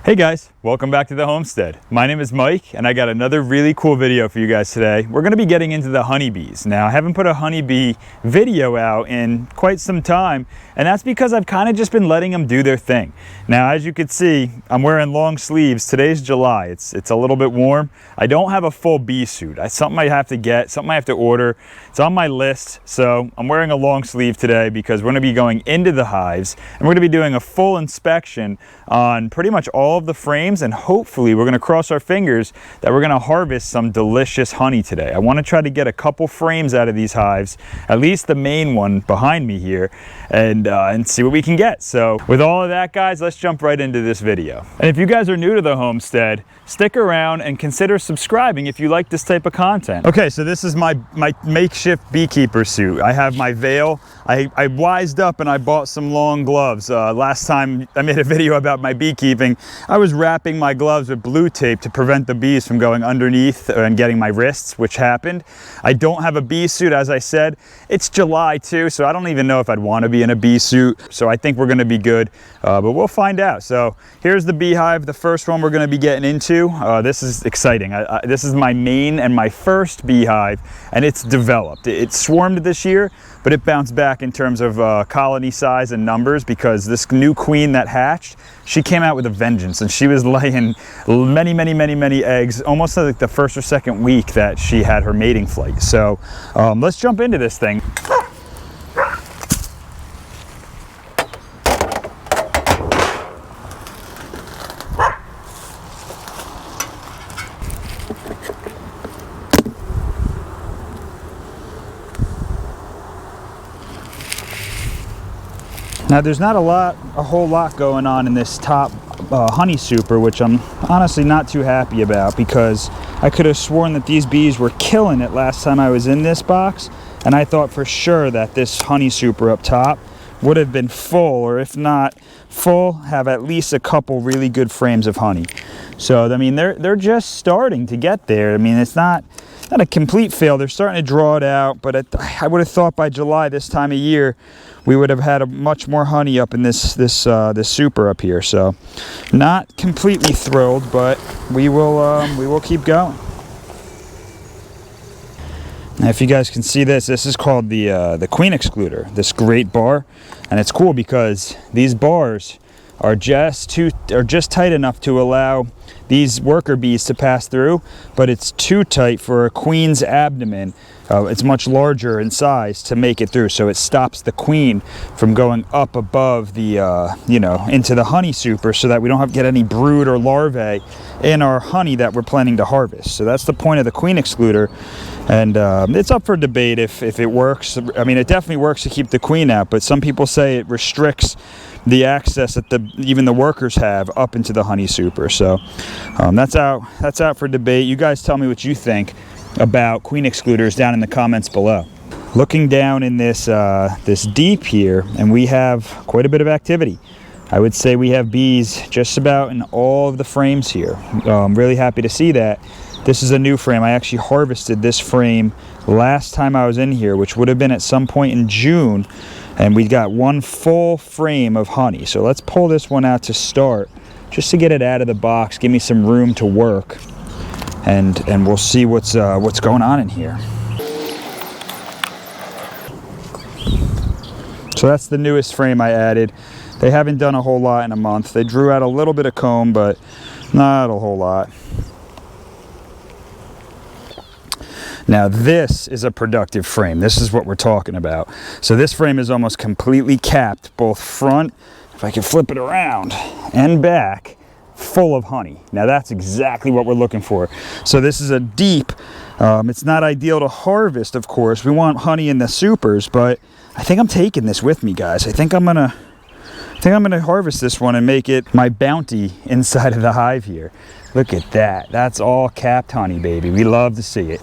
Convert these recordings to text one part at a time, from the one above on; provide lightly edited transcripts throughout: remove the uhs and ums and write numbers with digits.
Hey guys, welcome back to the homestead. My name is Mike and I got another really cool video for you guys today. We're going to be getting into the honeybees. Now, I haven't put a honeybee video out in quite some time, and that's because I've kind of just been letting them do their thing. Now, as you can see, I'm wearing long sleeves. Today's July. It's a little bit warm. I don't have a full bee suit. It's something I have to get, something I have to order. It's on my list, so I'm wearing a long sleeve today because we're going to be going into the hives and we're going to be doing a full inspection on pretty much all of the frames, and hopefully we're going to cross our fingers that we're going to harvest some delicious honey today. I want to try to get a couple frames out of these hives, at least the main one behind me here, and see what we can get. So with all of that, guys, let's jump right into this video. And if you guys are new to the homestead, stick around and consider subscribing if you like this type of content. Okay, so this is my makeshift beekeeper suit. I have my veil. I wised up and I bought some long gloves. Last time I made a video about my beekeeping, I was wrapping my gloves with blue tape to prevent the bees from going underneath and getting my wrists, which happened. I don't have a bee suit, as I said. It's July too, so I don't even know if I'd want to be in a bee suit. So I think we're going to be good, but we'll find out. So here's the beehive, the first one we're going to be getting into. This is exciting. This is my main and my first beehive, and it's developed. It swarmed this year, but it bounced back in terms of colony size and numbers because this new queen that hatched, she came out with a vengeance, and she was laying many eggs almost like the first or second week that she had her mating flight. So let's jump into this thing. Now, there's not a whole lot going on in this top honey super, which I'm honestly not too happy about because I could have sworn that these bees were killing it last time I was in this box, and I thought for sure that this honey super up top would have been full, or if not full, have at least a couple really good frames of honey. So, I mean, they're just starting to get there. I mean, it's not a complete fail. They're starting to draw it out, but I would have thought by July this time of year we would have had much more honey up in this super up here. So not completely thrilled, but we will keep going. Now, if you guys can see this is called the queen excluder, this great bar, and it's cool because these bars are just tight enough to allow these worker bees to pass through, but it's too tight for a queen's abdomen. It's much larger in size to make it through, so it stops the queen from going up above the into the honey super, so that we don't have to get any brood or larvae in our honey that we're planning to harvest. So that's the point of the queen excluder, and it's up for debate if it works. I mean, it definitely works to keep the queen out, but some people say it restricts the access that even the workers have up into the honey super. So that's out for debate. You guys tell me what you think about queen excluders down in the comments below. Looking down in this deep here, and we have quite a bit of activity. I would say we have bees just about in all of the frames here. I'm really happy to see that. This is a new frame. I actually harvested this frame last time I was in here, which would have been at some point in June, and we got one full frame of honey. So let's pull this one out to start, just to get it out of the box, give me some room to work, and we'll see what's going on in here. So that's the newest frame I added. They haven't done a whole lot in a month. They drew out a little bit of comb, but not a whole lot. Now, this is a productive frame. This is what we're talking about. So this frame is almost completely capped, both front, if I can flip it around, and back, full of honey. Now, that's exactly what we're looking for. So this is a deep, it's not ideal to harvest, of course. We want honey in the supers, but I think I'm taking this with me, guys. I think I'm gonna harvest this one and make it my bounty inside of the hive here. Look at that. That's all capped honey, baby. We love to see it.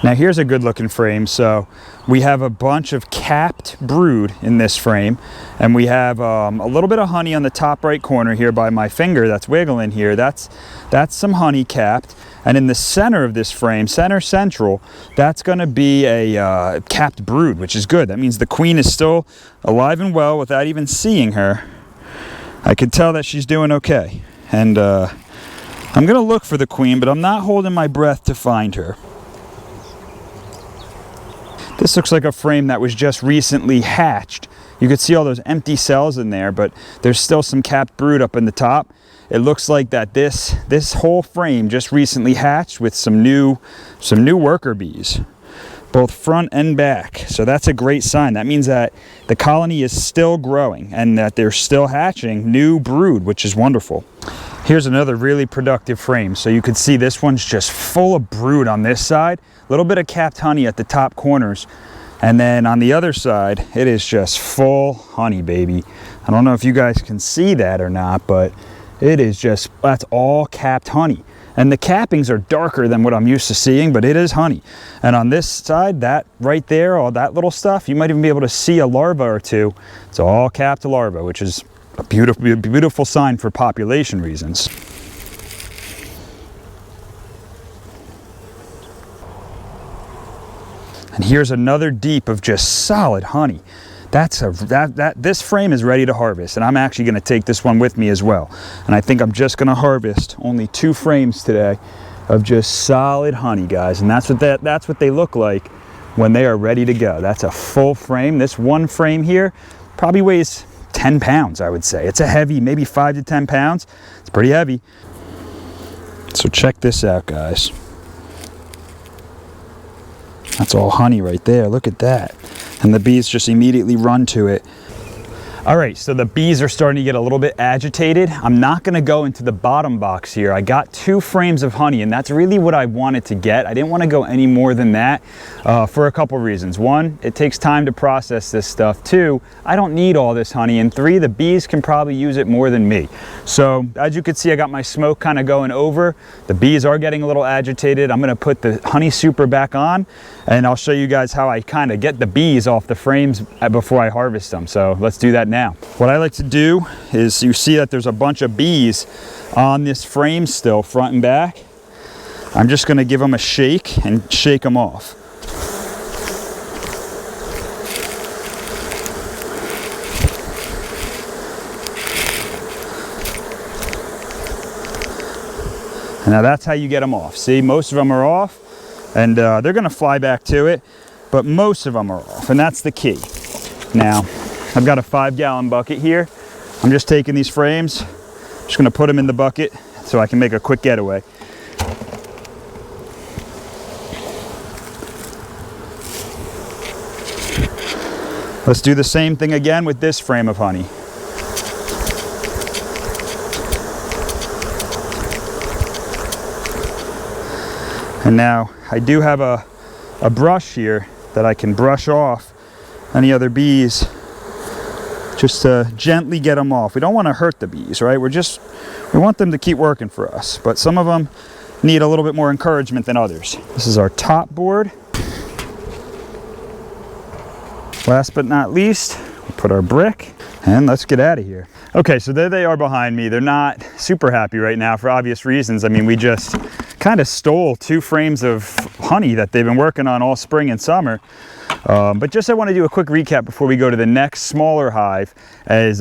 Now, here's a good looking frame. So we have a bunch of capped brood in this frame, and we have a little bit of honey on the top right corner here by my finger that's wiggling here. That's some honey capped. And in the center of this frame, central, that's going to be a capped brood, which is good. That means the queen is still alive and well without even seeing her. I could tell that she's doing okay. And I'm gonna look for the queen, but I'm not holding my breath to find her. This looks like a frame that was just recently hatched. You could see all those empty cells in there, but there's still some capped brood up in the top. It looks like that this whole frame just recently hatched with some new worker bees, both front and back. So that's a great sign. That means that the colony is still growing and that they're still hatching new brood, which is wonderful. Here's another really productive frame. So you could see this one's just full of brood on this side, a little bit of capped honey at the top corners. And then on the other side, it is just full honey, baby. I don't know if you guys can see that or not, but it is just, that's all capped honey. And the cappings are darker than what I'm used to seeing, but it is honey. And on this side, that right there, all that little stuff, you might even be able to see a larva or two. It's all capped larva, which is a beautiful sign for population reasons. And here's another deep of just solid honey. This frame is ready to harvest, and I'm actually going to take this one with me as well. And I think I'm just going to harvest only 2 frames today of just solid honey, guys. And that's what they look like when they are ready to go. That's a full frame. This one frame here probably weighs 10 pounds, I would say. It's a heavy, maybe 5 to 10 pounds. It's pretty heavy. So check this out, guys. That's all honey right there. Look at that. And the bees just immediately run to it. All right, so the bees are starting to get a little bit agitated. I'm not gonna go into the bottom box here. I got 2 frames of honey, and that's really what I wanted to get. I didn't want to go any more than that for a couple reasons. 1, it takes time to process this stuff. 2, I don't need all this honey. And 3, the bees can probably use it more than me. So as you can see, I got my smoke kind of going over. The bees are getting a little agitated. I'm gonna put the honey super back on, and I'll show you guys how I kind of get the bees off the frames before I harvest them. So let's do that now. What I like to do is, you see that there's a bunch of bees on this frame still, front and back. I'm just going to give them a shake and shake them off. And now that's how you get them off. See, most of them are off, and they're going to fly back to it, but most of them are off, and that's the key. Now, I've got a 5-gallon bucket here. I'm just taking these frames, just gonna put them in the bucket so I can make a quick getaway. Let's do the same thing again with this frame of honey. And now I do have a brush here that I can brush off any other bees, just to gently get them off. We don't want to hurt the bees, right? We want them to keep working for us, but some of them need a little bit more encouragement than others. This is our top board. Last but not least, we'll put our brick, and let's get out of here. Okay, so there they are behind me. They're not super happy right now for obvious reasons. I mean, we just kind of stole 2 frames of honey that they've been working on all spring and summer. But just I want to do a quick recap before we go to the next smaller hive, as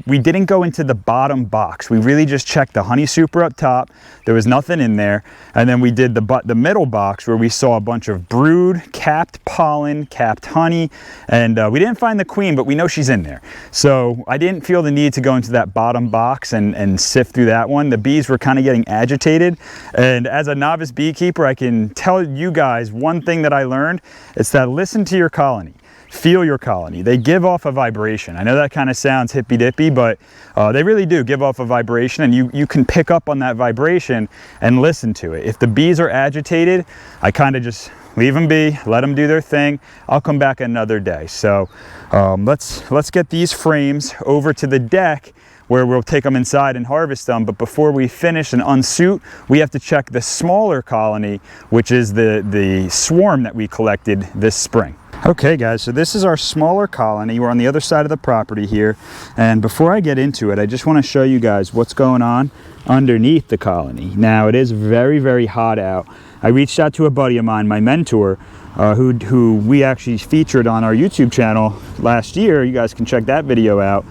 we didn't go into the bottom box. We really just checked the honey super up top. There was nothing in there. And then we did the middle box, where we saw a bunch of brood, capped pollen, capped honey, and we didn't find the queen, but we know she's in there. So I didn't feel the need to go into that bottom box and sift through that one. The bees were kind of getting agitated. And as a novice beekeeper, I can tell you guys one thing that I learned. It's that listen to your colony. Feel your colony. They give off a vibration. I know that kind of sounds hippy-dippy, but they really do give off a vibration, and you can pick up on that vibration and listen to it. If the bees are agitated, I kind of just leave them be, let them do their thing. I'll come back another day. So let's get these frames over to the deck, where we'll take them inside and harvest them. But before we finish and unsuit, we have to check the smaller colony, which is the swarm that we collected this spring. Okay guys, so this is our smaller colony. We're on the other side of the property here. And before I get into it, I just want to show you guys what's going on underneath the colony. Now, it is very, very hot out. I reached out to a buddy of mine, my mentor, who we actually featured on our YouTube channel last year. You guys can check that video out.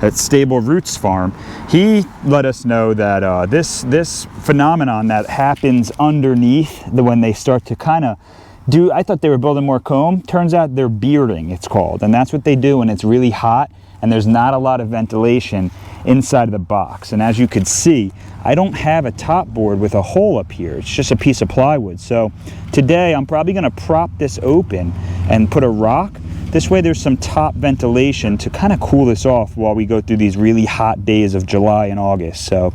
at Stable Roots Farm. He let us know that this phenomenon that happens underneath when they start to kind of do, I thought they were building more comb. Turns out they're bearding, it's called. And that's what they do when it's really hot and there's not a lot of ventilation inside of the box. And as you could see, I don't have a top board with a hole up here. It's just a piece of plywood. So today I'm probably gonna prop this open and put a rock. This way there's some top ventilation to kind of cool this off while we go through these really hot days of July and August. So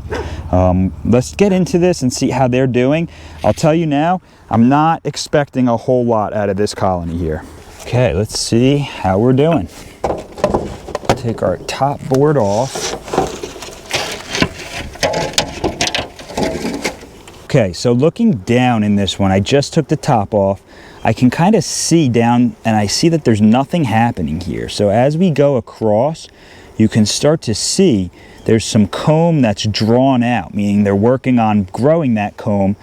let's get into this and see how they're doing. I'll tell you now, I'm not expecting a whole lot out of this colony here. Okay, let's see how we're doing. Take our top board off. Okay, so looking down in this one, I just took the top off. I can kind of see down and I see that there's nothing happening here. So as we go across, you can start to see there's some comb that's drawn out, meaning they're working on growing that comb,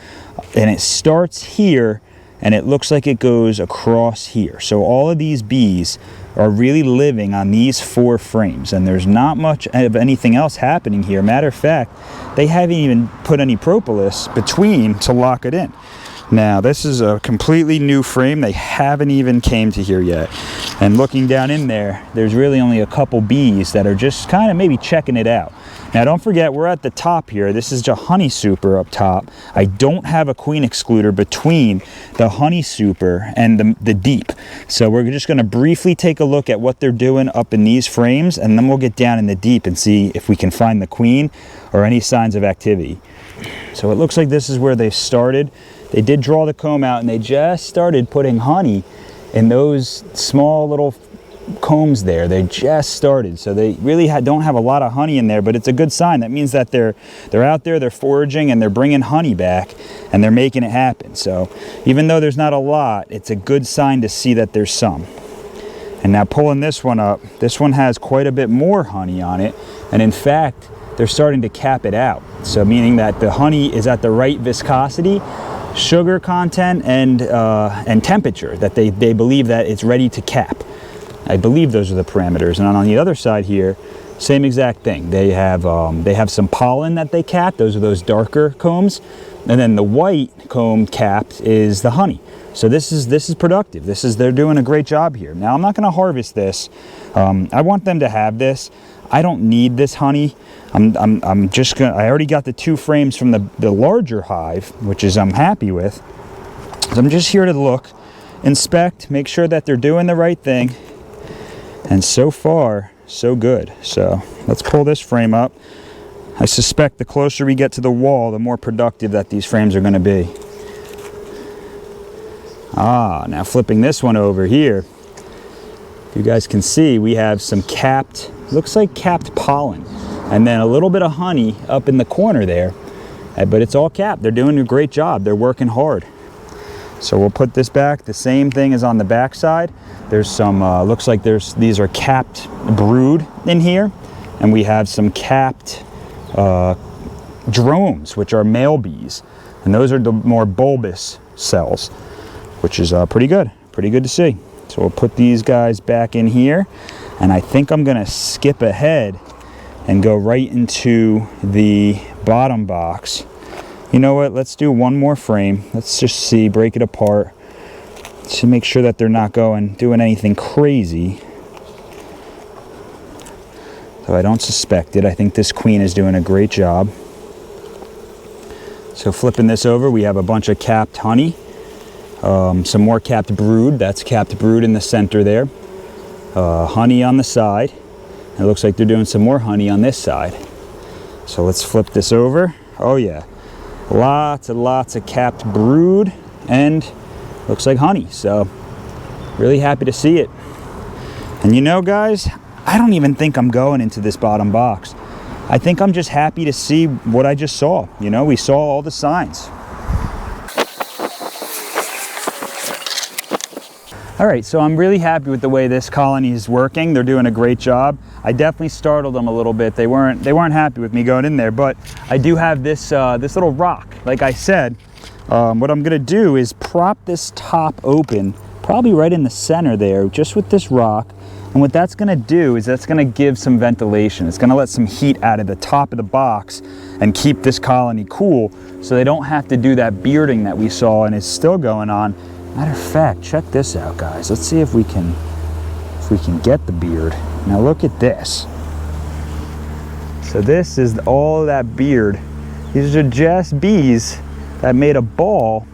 and it starts here and it looks like it goes across here. So all of these bees are really living on these 4 frames, and there's not much of anything else happening here. Matter of fact, they haven't even put any propolis between to lock it in. Now this is a completely new frame. They haven't even came to here yet. And looking down in there, there's really only a couple bees that are just kind of maybe checking it out. Now don't forget, we're at the top here. This is just honey super up top. I don't have a queen excluder between the honey super and the deep. So we're just gonna briefly take a look at what they're doing up in these frames, and then we'll get down in the deep and see if we can find the queen or any signs of activity. So it looks like this is where they started. They did draw the comb out and they just started putting honey in those small little combs there. They just started, so they really don't have a lot of honey in there, but it's a good sign. That means that they're out there, they're foraging, and they're bringing honey back, and they're making it happen. So even though there's not a lot, it's a good sign to see that there's some. And now pulling this one up, this one has quite a bit more honey on it, and in fact they're starting to cap it out, so meaning that the honey is at the right viscosity, sugar content, and temperature, that they believe that it's ready to cap. I believe those are the parameters. And on the other side here, same exact thing. They have some pollen that they cap. Those are those darker combs, and then the white comb capped is the honey. So this is productive. They're doing a great job here. Now I'm not going to harvest this. I want them to have this. I don't need this honey. I'm just gonna. I already got the 2 frames from the larger hive, which is I'm happy with. So I'm just here to look, inspect, make sure that they're doing the right thing. And so far, so good. So let's pull this frame up. I suspect the closer we get to the wall, the more productive that these frames are going to be. Now flipping this one over here, you guys can see we have some capped, looks like capped pollen, and then a little bit of honey up in the corner there, but it's all capped. They're doing a great job. They're working hard. So we'll put this back. The same thing is on the back side. There's some, looks like these are capped brood in here, and we have some capped drones, which are male bees, and those are the more bulbous cells, which is pretty good to see. So we'll put these guys back in here, and I think I'm gonna skip ahead and go right into the bottom box. You know what, let's do one more frame. Let's just see, break it apart to make sure that they're not doing anything crazy. So I don't suspect it. I think this queen is doing a great job. So flipping this over, we have a bunch of capped honey, some more capped brood. That's capped brood in the center there. Honey on the side. It looks like they're doing some more honey on this side. So let's flip this over. Oh yeah. Lots and lots of capped brood, and looks like honey. So really happy to see it. And you know, guys, I don't even think I'm going into this bottom box. I think I'm just happy to see what I just saw. You know, we saw all the signs. All right, so I'm really happy with the way this colony is working. They're doing a great job. I definitely startled them a little bit. They weren't happy with me going in there, but I do have this this little rock. Like I said, what I'm gonna do is prop this top open, probably right in the center there, just with this rock. And what that's gonna do is that's gonna give some ventilation. It's gonna let some heat out of the top of the box and keep this colony cool so they don't have to do that bearding that we saw and is still going on. Matter of fact, check this out, guys. Let's see if we can get the beard. Now look at this. So this is all of that beard. These are just bees that made a ball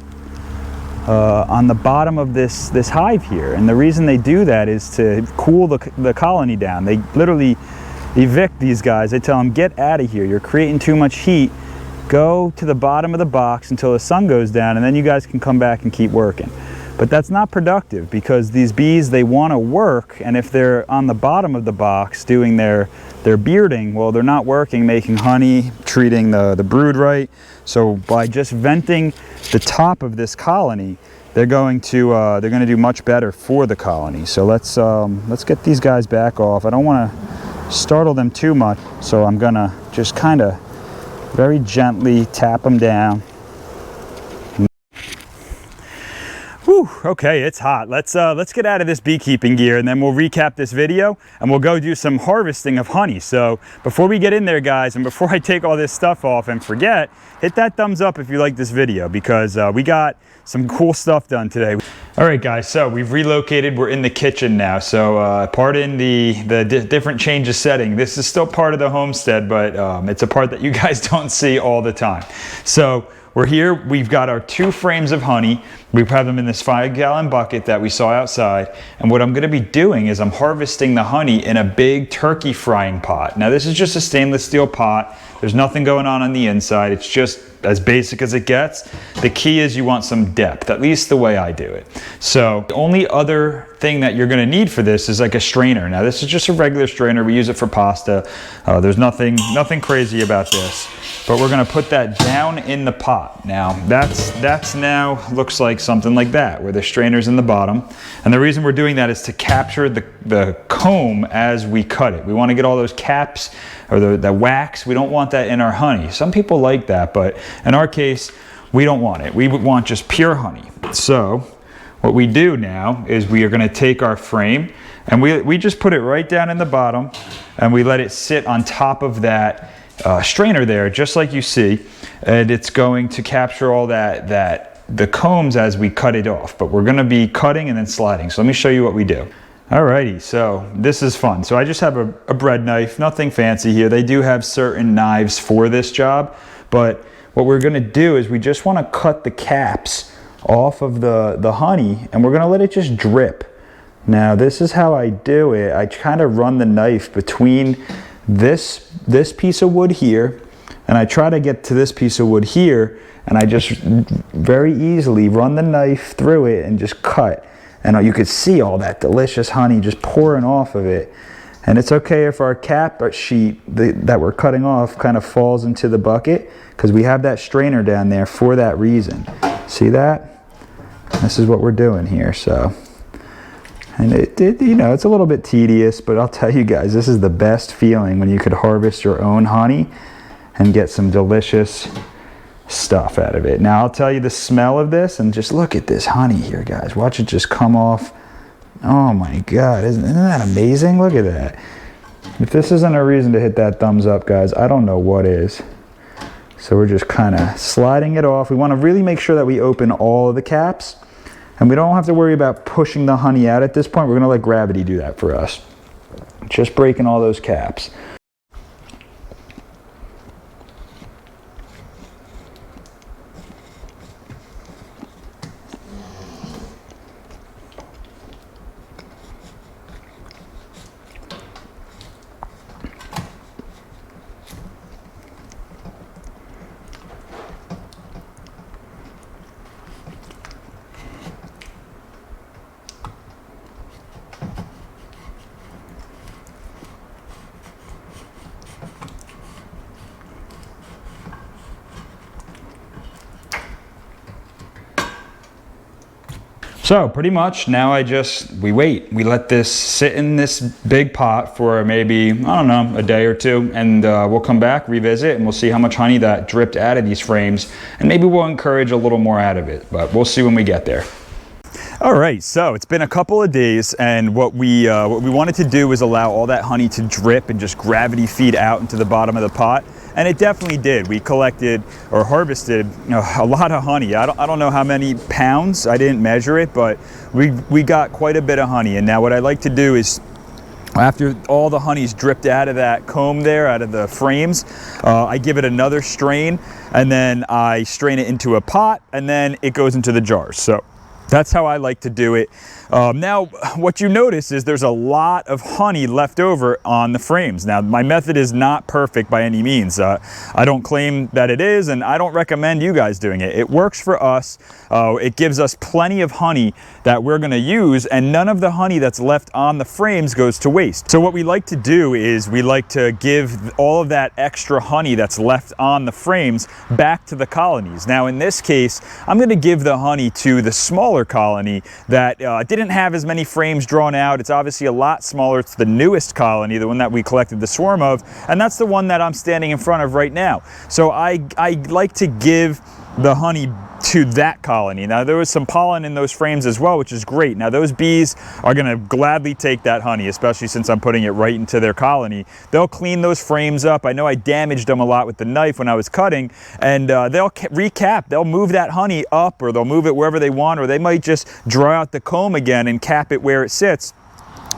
on the bottom of this hive here. And the reason they do that is to cool the colony down. They literally evict these guys. They tell them, get out of here. You're creating too much heat. Go to the bottom of the box until the sun goes down, and then you guys can come back and keep working. But that's not productive, because these bees, they want to work, and if they're on the bottom of the box doing their bearding, well, they're not working, making honey, treating the brood right. So by just venting the top of this colony, they're going to do much better for the colony. So let's get these guys back off. I don't want to startle them too much, so I'm gonna just kind of very gently tap them down. Whew, okay, it's hot. Let's get out of this beekeeping gear, and then we'll recap this video and we'll go do some harvesting of honey. So before we get in there, guys, and before I take all this stuff off and forget, hit that thumbs up if you like this video, because we got some cool stuff done today. All right, guys, so we've relocated. We're in the kitchen now. So pardon the different change of setting. This is still part of the homestead, but it's a part that you guys don't see all the time. So we're here. We've got our 2 frames of honey. We have them in this 5-gallon bucket that we saw outside. And what I'm going to be doing is I'm harvesting the honey in a big turkey frying pot. Now, this is just a stainless steel pot. There's nothing going on the inside. It's just as basic as it gets. The key is you want some depth, at least the way I do it. So the only other thing that you're going to need for this is like a strainer. Now, this is just a regular strainer. We use it for pasta. There's nothing crazy about this. But we're going to put that down in the pot. Now, that's now looks like something like that, where the strainer's in the bottom. And the reason we're doing that is to capture the comb as we cut it. We want to get all those caps or the wax. We don't want that in our honey. Some people like that, but in our case, we don't want it. We would want just pure honey. So what we do now is we are going to take our frame, and we just put it right down in the bottom, and we let it sit on top of that strainer there, just like you see, and it's going to capture all the combs as we cut it off. But we're going to be cutting and then sliding. So let me show you what we do. Alrighty, so this is fun. So I just have a bread knife, nothing fancy here. They do have certain knives for this job, but what we're going to do is we just want to cut the caps off of the honey, and we're going to let it just drip. Now, this is how I do it. I kind of run the knife between this piece of wood here, and I try to get to this piece of wood here, and I just very easily run the knife through it and just cut. And you could see all that delicious honey just pouring off of it. And it's okay if our cap sheet that we're cutting off kind of falls into the bucket, because we have that strainer down there for that reason. See that? This is what we're doing here. So, and you know, it's a little bit tedious, but I'll tell you guys, this is the best feeling when you could harvest your own honey and get some delicious stuff out of it. Now, I'll tell you the smell of this, and just look at this honey here, guys. Watch it just come off. Oh my God, isn't that amazing? Look at that. If this isn't a reason to hit that thumbs up, guys, I don't know what is. So we're just kind of sliding it off. We want to really make sure that we open all of the caps, and we don't have to worry about pushing the honey out at this point. We're going to let gravity do that for us. Just breaking all those caps. So pretty much now we wait. We let this sit in this big pot for maybe, I don't know, a day or two, and we'll come back, revisit, and we'll see how much honey that dripped out of these frames, and maybe we'll encourage a little more out of it, but we'll see when we get there. All right, so it's been a couple of days, and what we wanted to do was allow all that honey to drip and just gravity feed out into the bottom of the pot, and it definitely did. We collected or harvested a lot of honey. I don't know how many pounds. I didn't measure it, but we got quite a bit of honey. And now what I like to do is, after all the honey's dripped out of that comb there, out of the frames, I give it another strain, and then I strain it into a pot, and then it goes into the jars. So that's how I like to do it. Now, what you notice is there's a lot of honey left over on the frames. Now, my method is not perfect by any means. I don't claim that it is, and I don't recommend you guys doing it. It works for us. It gives us plenty of honey that we're gonna use, and none of the honey that's left on the frames goes to waste. So what we like to do is we like to give all of that extra honey that's left on the frames back to the colonies. Now, in this case, I'm gonna give the honey to the smaller colony that didn't have as many frames drawn out. It's obviously a lot smaller. It's the newest colony, the one that we collected the swarm of, and that's the one that I'm standing in front of right now. So I like to give the honey to that colony. Now, there was some pollen in those frames as well, which is great. Now, those bees are gonna gladly take that honey, especially since I'm putting it right into their colony. They'll clean those frames up. I know I damaged them a lot with the knife when I was cutting, and they'll recap. They'll move that honey up, or they'll move it wherever they want, or they might just draw out the comb again and cap it where it sits.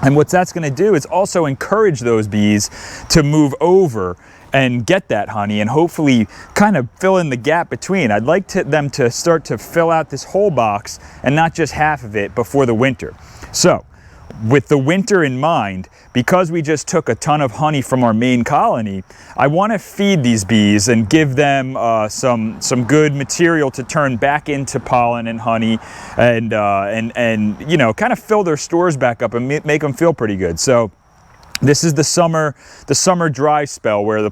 And what that's gonna do is also encourage those bees to move over and get that honey, and hopefully kind of fill in the gap between. I'd like them to start to fill out this whole box and not just half of it before the winter. So with the winter in mind, because we just took a ton of honey from our main colony, I want to feed these bees and give them some good material to turn back into pollen and honey, and you know, kind of fill their stores back up and make them feel pretty good. So this is the summer dry spell where the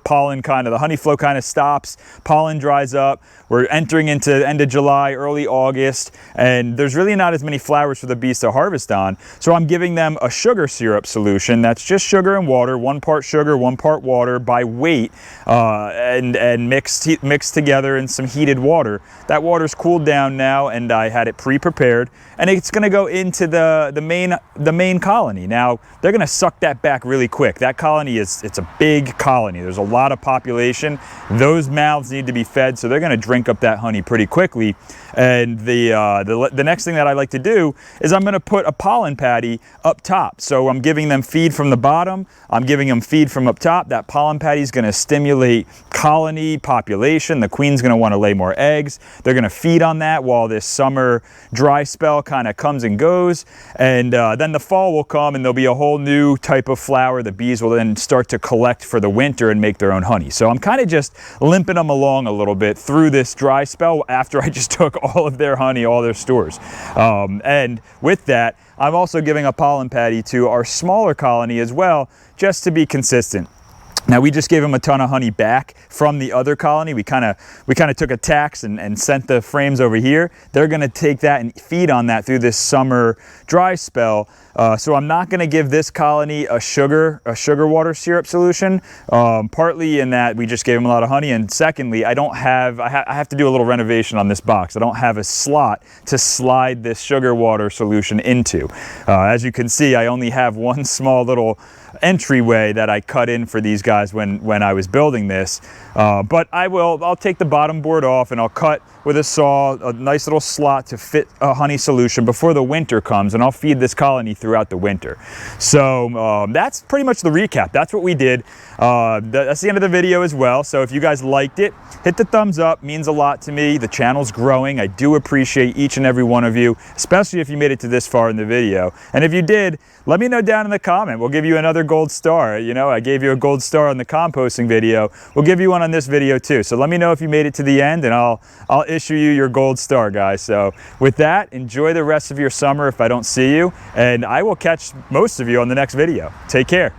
honey flow kind of stops, pollen dries up. We're entering into the end of July, early August, and there's really not as many flowers for the bees to harvest on. So I'm giving them a sugar syrup solution that's just sugar and water, 1 part sugar, 1 part water by weight, and mixed together in some heated water. That water's cooled down now, and I had it pre-prepared, and it's gonna go into the main colony. Now, they're gonna suck that back really quick. That colony it's a big colony. There's a lot of population. Those mouths need to be fed, so they're gonna drink up that honey pretty quickly. And the next thing that I like to do is I'm gonna put a pollen patty up top. So I'm giving them feed from the bottom, I'm giving them feed from up top. That pollen patty is gonna stimulate colony population. The queen's gonna wanna lay more eggs. They're gonna feed on that while this summer dry spell kind of comes and goes. And then the fall will come, and there'll be a whole new type of flower the bees will then start to collect for the winter and make their own honey. So I'm kind of just limping them along a little bit through this dry spell after I just took all of their honey, all their stores. And with that, I'm also giving a pollen patty to our smaller colony as well, just to be consistent. Now, we just gave them a ton of honey back from the other colony. We kind of took a tax and sent the frames over here. They're going to take that and feed on that through this summer dry spell. So I'm not going to give this colony a sugar water syrup solution, partly in that we just gave them a lot of honey, and secondly, I have to do a little renovation on this box. I don't have a slot to slide this sugar water solution into. As you can see, I only have one small little entryway that I cut in for these guys when I was building this, but I'll take the bottom board off, and I'll cut with a saw a nice little slot to fit a honey solution before the winter comes, and I'll feed this colony throughout the winter. So that's pretty much the recap. That's what we did. That's the end of the video as well. So if you guys liked it, hit the thumbs up. Means a lot to me. The channel's growing. I do appreciate each and every one of you, especially if you made it to this far in the video. And if you did, let me know down in the comment. We'll give you another gold star. You know, I gave you a gold star on the composting video. We'll give you one on this video too. So let me know if you made it to the end, and I'll issue you your gold star, guys. So with that, enjoy the rest of your summer if I don't see you, and I will catch most of you on the next video. Take care.